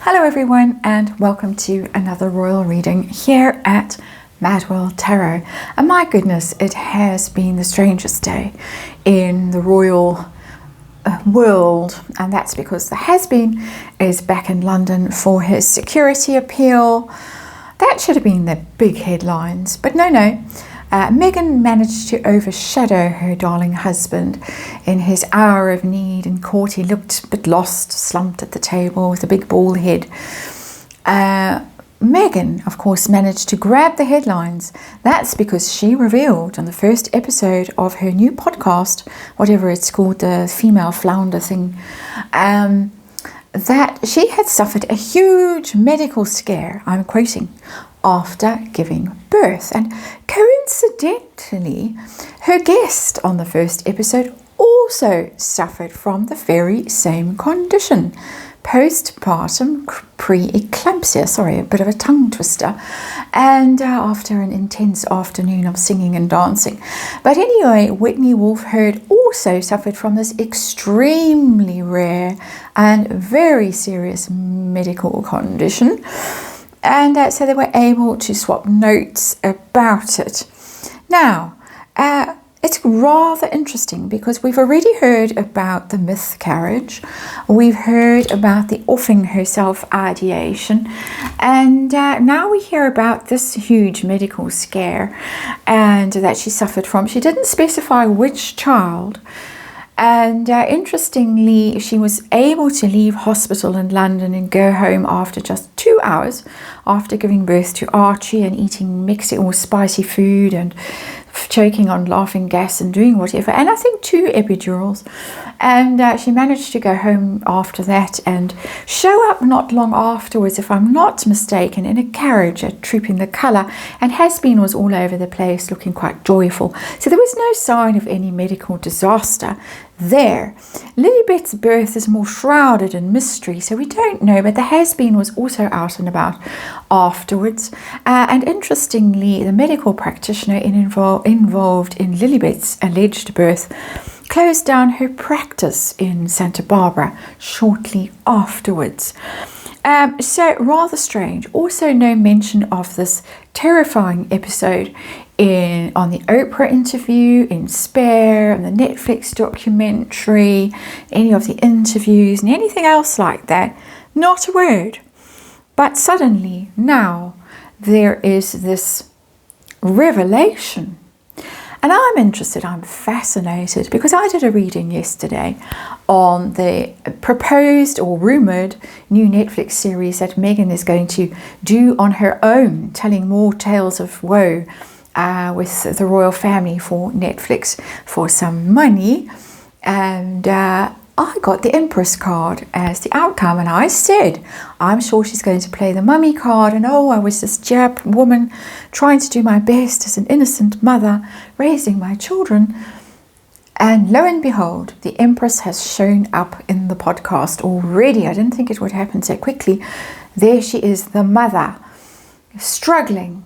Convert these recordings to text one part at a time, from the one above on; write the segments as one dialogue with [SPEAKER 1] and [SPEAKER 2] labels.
[SPEAKER 1] Hello everyone, and welcome to another royal reading here at MadWorldTarot. And my goodness, it has been the strangest day in the royal world, and that's because the has-been is back in London for his security appeal. That should have been the big headlines, but no. Meghan managed to overshadow her darling husband in his hour of need in court. He looked a bit lost, slumped at the table with a big bald head. Meghan, of course, managed to grab the headlines. That's because she revealed on the first episode of her new podcast, whatever it's called, the female flounder thing, that she had suffered a huge medical scare, I'm quoting, after giving birth. And coincidentally, her guest on the first episode also suffered from the very same condition, postpartum pre-eclampsia. Sorry, a bit of a tongue twister. And after an intense afternoon of singing and dancing. But anyway, Whitney Wolfe also suffered from this extremely rare and very serious medical condition. And so they were able to swap notes about it. Now, it's rather interesting because we've already heard about the miscarriage. We've heard about the offing herself ideation. And now we hear about this huge medical scare and that she suffered from. She didn't specify which child. And interestingly, she was able to leave hospital in London and go home after just 2 hours after giving birth to Archie and eating Mexican or spicy food and choking on laughing gas and doing whatever. And I think 2 epidurals. And she managed to go home after that and show up not long afterwards, if I'm not mistaken, in a carriage at Trooping the Colour. And has-been was all over the place, looking quite joyful. So there was no sign of any medical disaster there. Lilibet's birth is more shrouded in mystery, so we don't know, but the has-been was also out and about afterwards. And interestingly, the medical practitioner involved in Lilibet's alleged birth closed down her practice in Santa Barbara shortly afterwards. So rather strange. Also no mention of this terrifying episode on the Oprah interview, in Spare, and the Netflix documentary, any of the interviews, and anything else like that. Not a word. But suddenly, now, there is this revelation. And I'm interested, I'm fascinated, because I did a reading yesterday on the proposed or rumoured new Netflix series that Meghan is going to do on her own, telling more tales of woe with the royal family for Netflix for some money. And I got the Empress card as the outcome, and I said, I'm sure she's going to play the mummy card, and I was this Jap woman trying to do my best as an innocent mother raising my children. And lo and behold, the Empress has shown up in the podcast already. I didn't think it would happen so quickly. There she is, the mother, struggling,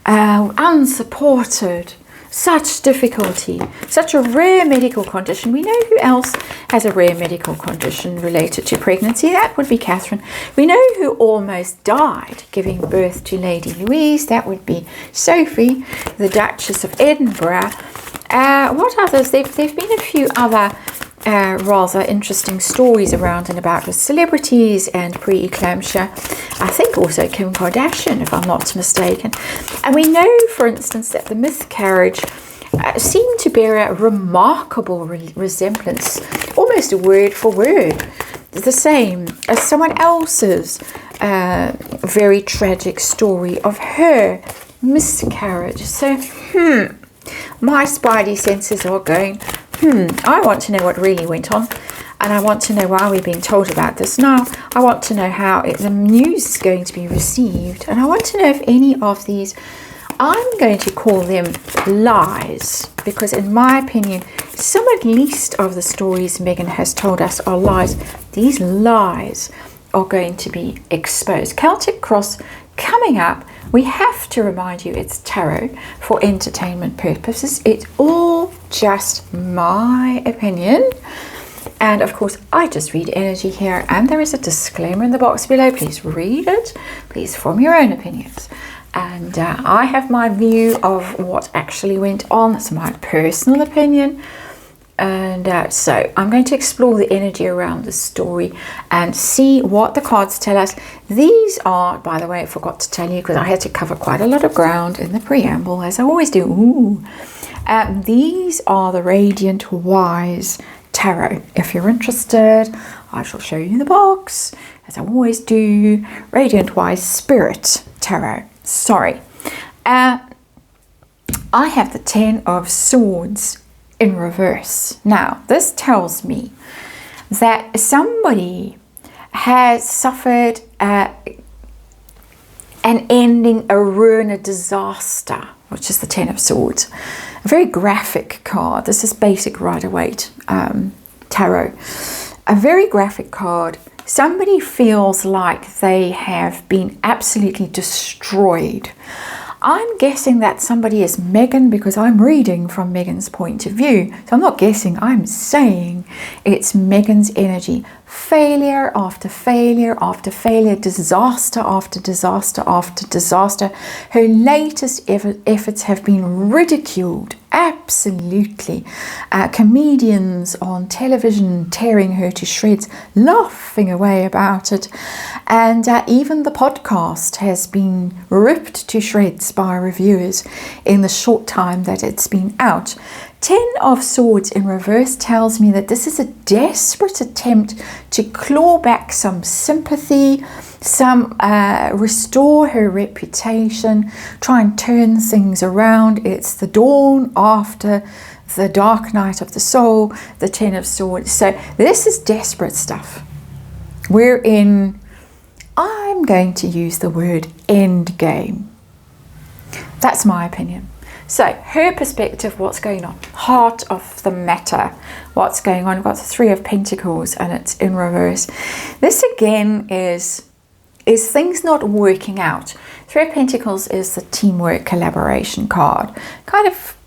[SPEAKER 1] unsupported, such difficulty, such a rare medical condition. We know who else has a rare medical condition related to pregnancy. That would be Catherine. We know who almost died giving birth to Lady Louise. That would be Sophie, the Duchess of Edinburgh. What others? There've been a few other rather interesting stories around and about with celebrities and pre-eclampsia. I think also Kim Kardashian, if I'm not mistaken. And we know, for instance, that the miscarriage seemed to bear a remarkable resemblance, almost word for word, the same as someone else's very tragic story of her miscarriage. So, my spidey senses are going, I want to know what really went on, and I want to know why we're being told about this now. I want to know how the news is going to be received, and I want to know if any of these, I'm going to call them lies, because in my opinion, some at least of the stories Meghan has told us are lies. These lies are going to be exposed. Celtic Cross coming up. We have to remind you it's tarot for entertainment purposes. It's all just my opinion. And of course, I just read energy here, and there is a disclaimer in the box below. Please read it. Please form your own opinions. And I have my view of what actually went on. It's my personal opinion. And so I'm going to explore the energy around the story and see what the cards tell us. These are, by the way, I forgot to tell you because I had to cover quite a lot of ground in the preamble, as I always do. Ooh. These are the Radiant Wise Tarot. If you're interested, I shall show you the box, as I always do. Radiant Wise Spirit Tarot. Sorry. I have the 10 of Swords in reverse. Now, this tells me that somebody has suffered an ending, a ruin, a disaster, which is the 10 of Swords. A very graphic card. This is basic Rider-Waite tarot. A very graphic card. Somebody feels like they have been absolutely destroyed. I'm guessing that somebody is Megan because I'm reading from Megan's point of view. So I'm not guessing, I'm saying it's Megan's energy. Failure after failure after failure, disaster after disaster after disaster. Her latest efforts have been ridiculed, absolutely. Comedians on television tearing her to shreds, laughing away about it. And even the podcast has been ripped to shreds by reviewers in the short time that it's been out. 10 of Swords in reverse tells me that this is a desperate attempt to claw back some sympathy, some restore her reputation, try and turn things around. It's the dawn after the dark night of the soul, the 10 of Swords. So this is desperate stuff. We're in, I'm going to use the word end game. That's my opinion. So her perspective, what's going on? Heart of the matter. What's going on? We've got the 3 of Pentacles and it's in reverse. This again is things not working out. 3 of Pentacles is the teamwork collaboration card. Kind of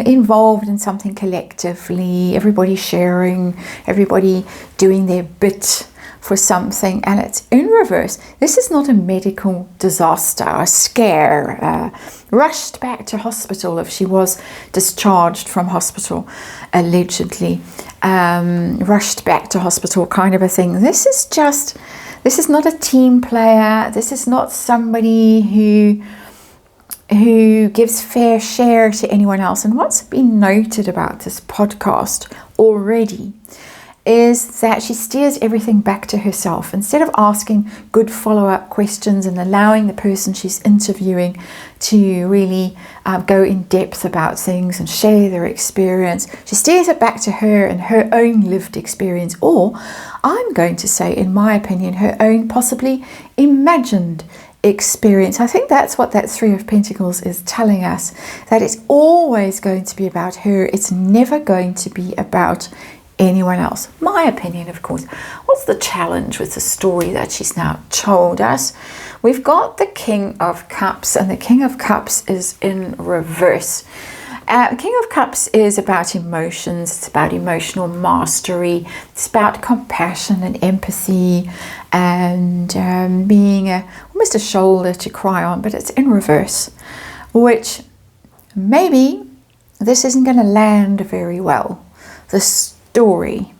[SPEAKER 1] involved in something collectively. Everybody sharing, everybody doing their bit for something, and it's in reverse. This is not a medical disaster, a scare, rushed back to hospital if she was discharged from hospital, allegedly, rushed back to hospital kind of a thing. This is not a team player. This is not somebody who gives fair share to anyone else. And what's been noted about this podcast already is that she steers everything back to herself. Instead of asking good follow-up questions and allowing the person she's interviewing to really go in depth about things and share their experience, she steers it back to her and her own lived experience, or I'm going to say, in my opinion, her own possibly imagined experience. I think that's what that 3 of Pentacles is telling us, that it's always going to be about her. It's never going to be about anyone else. My opinion, of course. What's the challenge with the story that she's now told us? We've got the King of Cups, and the King of Cups is in reverse. The King of Cups is about emotions. It's about emotional mastery. It's about compassion and empathy and being almost a shoulder to cry on, but it's in reverse, which maybe this isn't going to land very well. The story.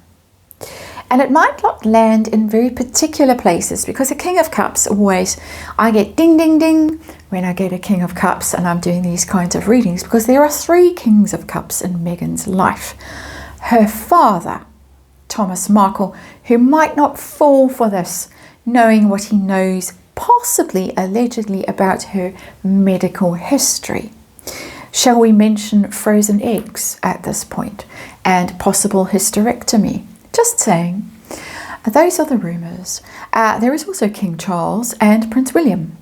[SPEAKER 1] And it might not land in very particular places, because the King of Cups always, I get ding, ding, ding when I get a King of Cups and I'm doing these kinds of readings, because there are 3 Kings of Cups in Megan's life. Her father, Thomas Markle, who might not fall for this, knowing what he knows, possibly allegedly, about her medical history. Shall we mention frozen eggs at this point and possible hysterectomy? Just saying. Those are the rumours. There is also King Charles and Prince William.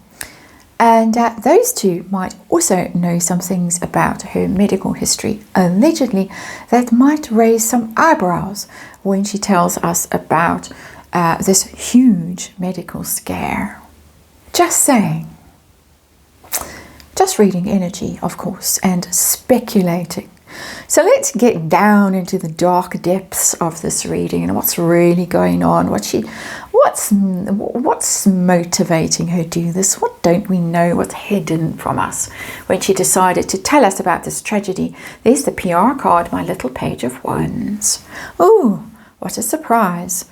[SPEAKER 1] And those two might also know some things about her medical history, allegedly, that might raise some eyebrows when she tells us about this huge medical scare. Just saying. Just reading energy, of course, and speculating. So let's get down into the dark depths of this reading and what's really going on. What's motivating her to do this? What don't we know? What's hidden from us when she decided to tell us about this tragedy? There's the PR card, my little Page of Wands. Oh, what a surprise.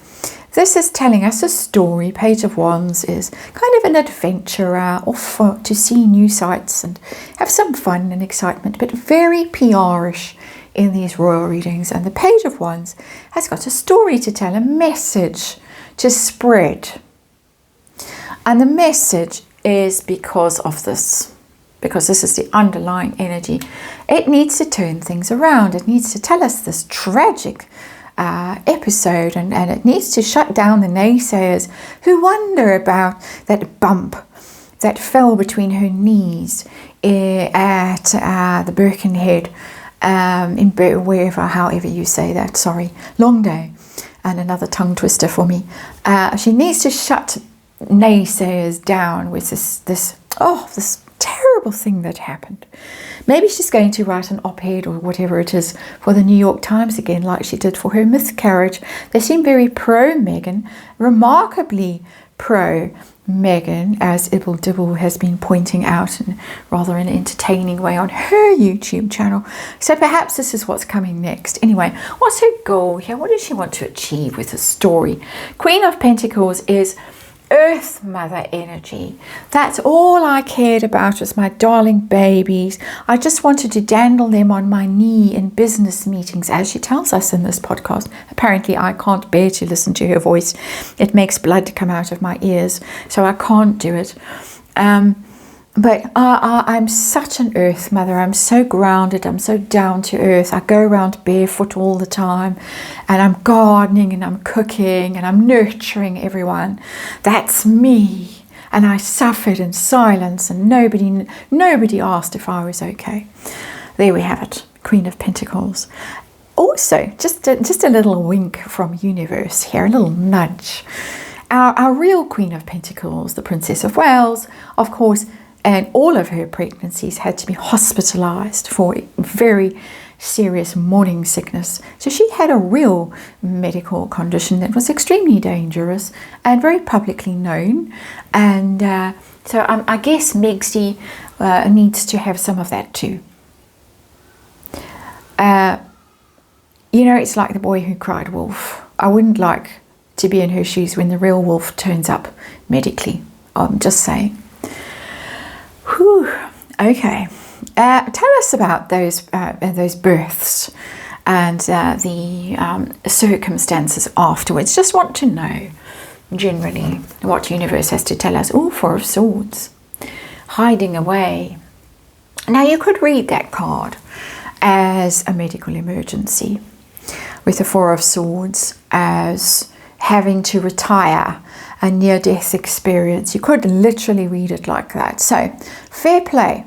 [SPEAKER 1] This is telling us a story. Page of Wands is kind of an adventurer off to see new sights and have some fun and excitement, but very PR-ish in these royal readings. And the Page of Wands has got a story to tell, a message to spread. And the message is because of this, because this is the underlying energy. It needs to turn things around. It needs to tell us this tragic episode, and it needs to shut down the naysayers who wonder about that bump that fell between her knees at the Birkenhead in wherever, however you say that, sorry, long day and another tongue twister for me. She needs to shut naysayers down with this terrible thing that happened. Maybe she's going to write an op-ed or whatever it is for the New York Times again, like she did for her miscarriage. They seem very pro-Meghan, remarkably pro-Meghan, as Ibble Dibble has been pointing out in rather an entertaining way on her YouTube channel. So perhaps this is what's coming next. Anyway, what's her goal here? What does she want to achieve with the story? Queen of Pentacles is Earth Mother energy. That's all I cared about was my darling babies. I just wanted to dandle them on my knee in business meetings, as she tells us in this podcast. Apparently I can't bear to listen to her voice. It makes blood come out of my ears, so I can't do it. But I'm such an earth mother. I'm so grounded. I'm so down to earth. I go around barefoot all the time, and I'm gardening and I'm cooking and I'm nurturing everyone. That's me. And I suffered in silence, and nobody asked if I was okay. There we have it, Queen of Pentacles. Also, just a little wink from universe here, a little nudge. Our real Queen of Pentacles, the Princess of Wales, of course, and all of her pregnancies had to be hospitalized for very serious morning sickness. So she had a real medical condition that was extremely dangerous and very publicly known. And so I guess Megsy needs to have some of that too. It's like the boy who cried wolf. I wouldn't like to be in her shoes when the real wolf turns up medically. I'm just saying. Whew. Okay. Tell us about those births and the circumstances afterwards. Just want to know generally what universe has to tell us. Oh, Four of Swords, hiding away. Now you could read that card as a medical emergency, with the Four of Swords as having to retire, a near-death experience. You could literally read it like that. So, fair play.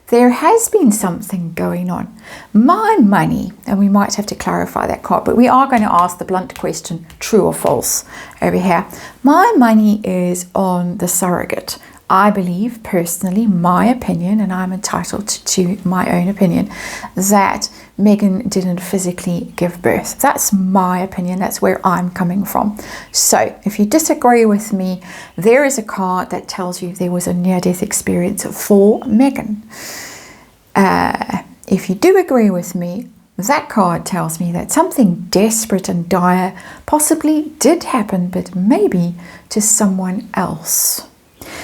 [SPEAKER 1] There has been something going on. My money, and we might have to clarify that card, but we are going to ask the blunt question, true or false, over here. My money is on the surrogate. I believe, personally, my opinion, and I'm entitled to my own opinion, that Meghan didn't physically give birth. That's my opinion. That's where I'm coming from. So if you disagree with me, there is a card that tells you there was a near-death experience for Meghan. If you do agree with me, that card tells me that something desperate and dire possibly did happen, but maybe to someone else.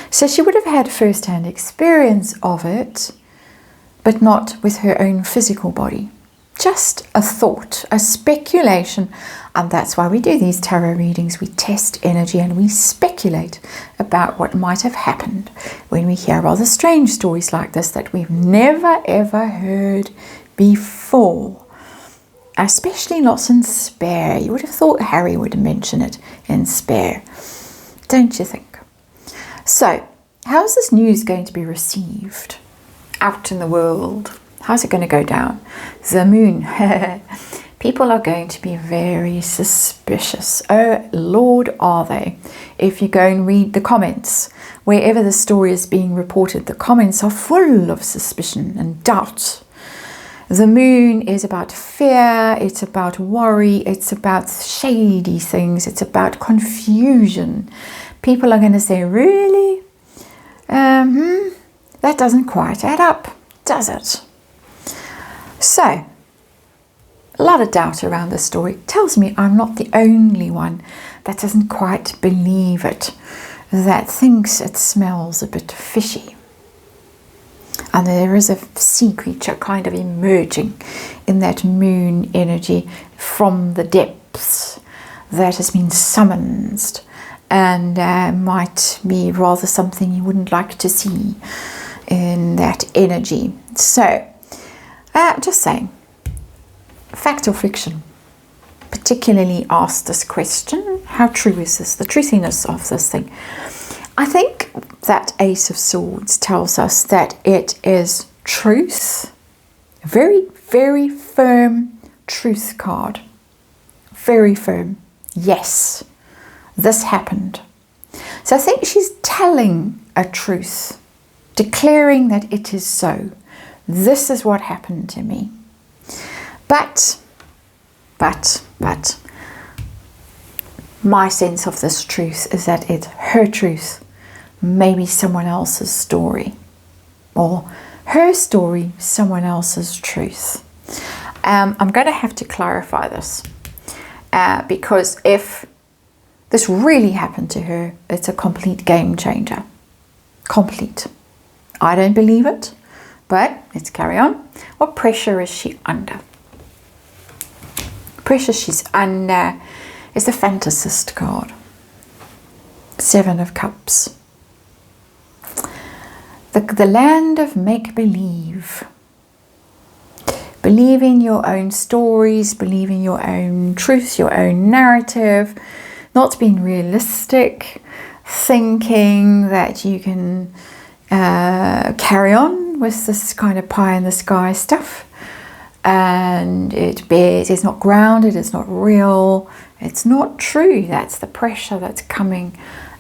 [SPEAKER 1] So she would have had first-hand experience of it, but not with her own physical body. Just a thought, a speculation, and that's why we do these tarot readings. We test energy and we speculate about what might have happened when we hear rather strange stories like this that we've never ever heard before. Especially not in Spare. You would have thought Harry would mention it in Spare, don't you think? So, how's this news going to be received out in the world? How's it going to go down? The moon. People are going to be very suspicious. Oh, Lord, are they? If you go and read the comments, wherever the story is being reported, the comments are full of suspicion and doubt. The moon is about fear, it's about worry, it's about shady things, it's about confusion. People are going to say, really? That doesn't quite add up, does it? So, a lot of doubt around this story. It tells me I'm not the only one that doesn't quite believe it, that thinks it smells a bit fishy. And there is a sea creature kind of emerging in that moon energy from the depths that has been summoned, and might be rather something you wouldn't like to see in that energy. So, just saying, fact or fiction? Particularly ask this question, how true is this, the truthiness of this thing? I think that Ace of Swords tells us that it is truth, very, very firm truth card, very firm. Yes, this happened. So I think she's telling a truth, declaring that it is so. This is what happened to me. But, my sense of this truth is that it's her truth, maybe someone else's story, or her story, someone else's truth. I'm going to have to clarify this, because if this really happened to her, it's a complete game changer. Complete. I don't believe it, but let's carry on. What pressure is she under? Pressure she's under is the Fantasist card. 7 of Cups. The land of make-believe. Believe in your own stories, believe in your own truth, your own narrative, not being realistic, thinking that you can carry on with this kind of pie in the sky stuff. And it's not grounded, it's not real, it's not true. That's the pressure that's coming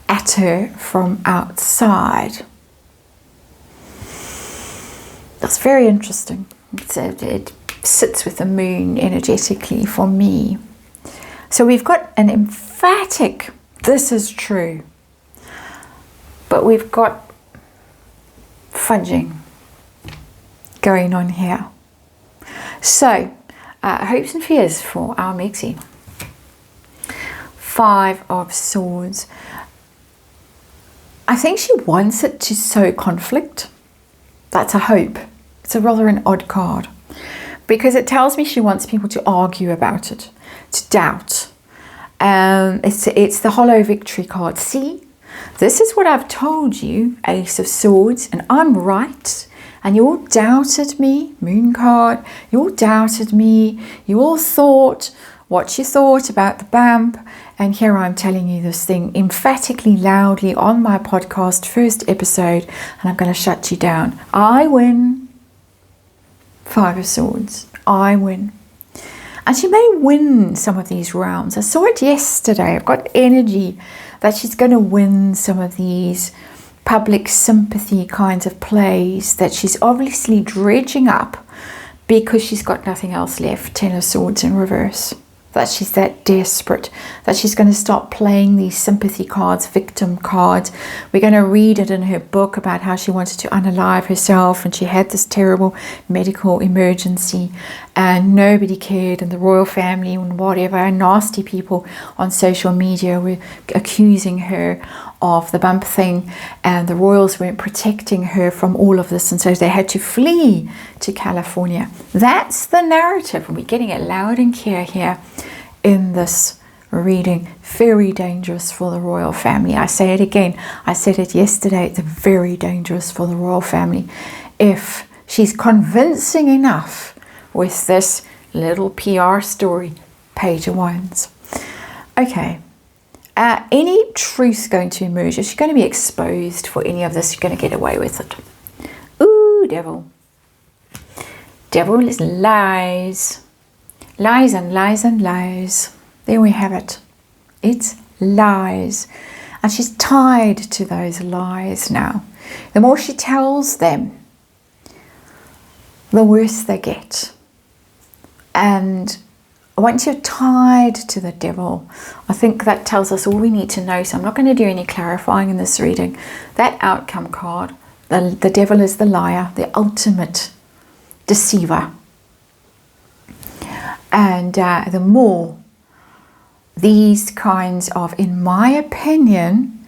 [SPEAKER 1] at her from outside. That's very interesting. It sits with the moon energetically for me. So we've got an emphatic, this is true. But we've got fudging going on here. So, hopes and fears for our Mexi. 5 of Swords. I think she wants it to sow conflict. That's a hope. It's a rather an odd card, because it tells me she wants people to argue about it, to doubt. It's the hollow victory card. See, this is what I've told you, Ace of Swords, and I'm right. And you all doubted me, moon card. You all doubted me. You all thought what you thought about the BAMP. And here I'm telling you this thing emphatically, loudly on my podcast, first episode. And I'm going to shut you down. I win. 5 of Swords. I win. And she may win some of these rounds. I saw it yesterday. I've got energy that she's going to win some of these public sympathy kinds of plays that she's obviously dredging up because she's got nothing else left. 10 of Swords in reverse. That she's that desperate, that she's going to stop playing these sympathy cards, victim cards. We're going to read it in her book about how she wanted to unalive herself and she had this terrible medical emergency and nobody cared, and the royal family and whatever, and nasty people on social media were accusing her of the bump thing, and the royals weren't protecting her from all of this, and so they had to flee to California. That's the narrative, and we're getting it loud and clear here in this reading. Very dangerous for the royal family. I say it again, I said it yesterday, it's very dangerous for the royal family if she's convincing enough with this little PR story. Page of Wands. Okay. Any truth going to emerge? Is she going to be exposed for any of this? You're going to get away with it. Ooh, devil. Devil is lies. Lies and lies and lies. There we have it. It's lies. And she's tied to those lies now. The more she tells them, the worse they get. And once you're tied to the devil, I think that tells us all we need to know. So I'm not going to do any clarifying in this reading. That outcome card, the devil is the liar, the ultimate deceiver. And the more these kinds of, in my opinion,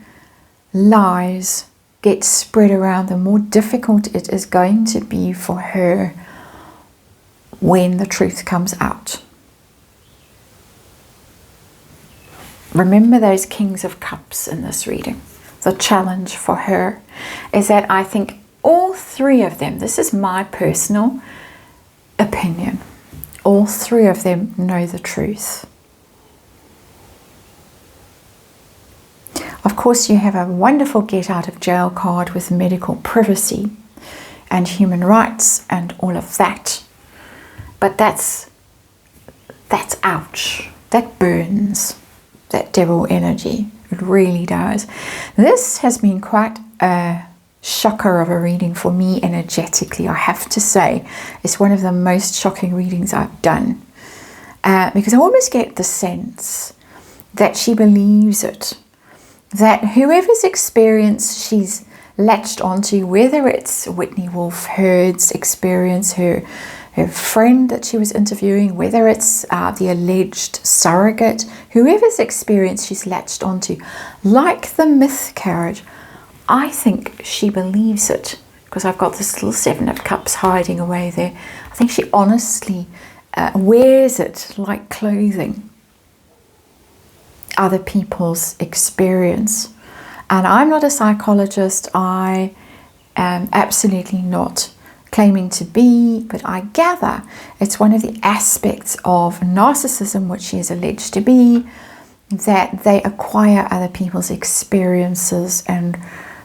[SPEAKER 1] lies get spread around, the more difficult it is going to be for her when the truth comes out. Remember those Kings of Cups in this reading. The challenge for her is that I think all three of them, this is my personal opinion, all three of them know the truth. Of course, you have a wonderful get out of jail card with medical privacy and human rights and all of that. But that's ouch. That burns. That devil energy. It really does. This has been quite a shocker of a reading for me energetically, I have to say. It's one of the most shocking readings I've done. Because I almost get the sense that she believes it. That whoever's experience she's latched onto, whether it's Whitney Wolfe Heard's experience, her friend that she was interviewing, whether it's the alleged surrogate, whoever's experience she's latched onto, like the myth carriage, I think she believes it, because I've got this little Seven of Cups hiding away there. I think she honestly wears it like clothing, other people's experience. And I'm not a psychologist, I am absolutely not claiming to be, but I gather it's one of the aspects of narcissism, which she is alleged to be, that they acquire other people's experiences, and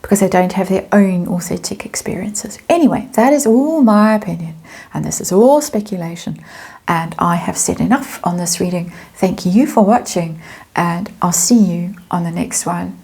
[SPEAKER 1] because they don't have their own authentic experiences. Anyway, that is all my opinion, and this is all speculation, and I have said enough on this reading. Thank you for watching, and I'll see you on the next one.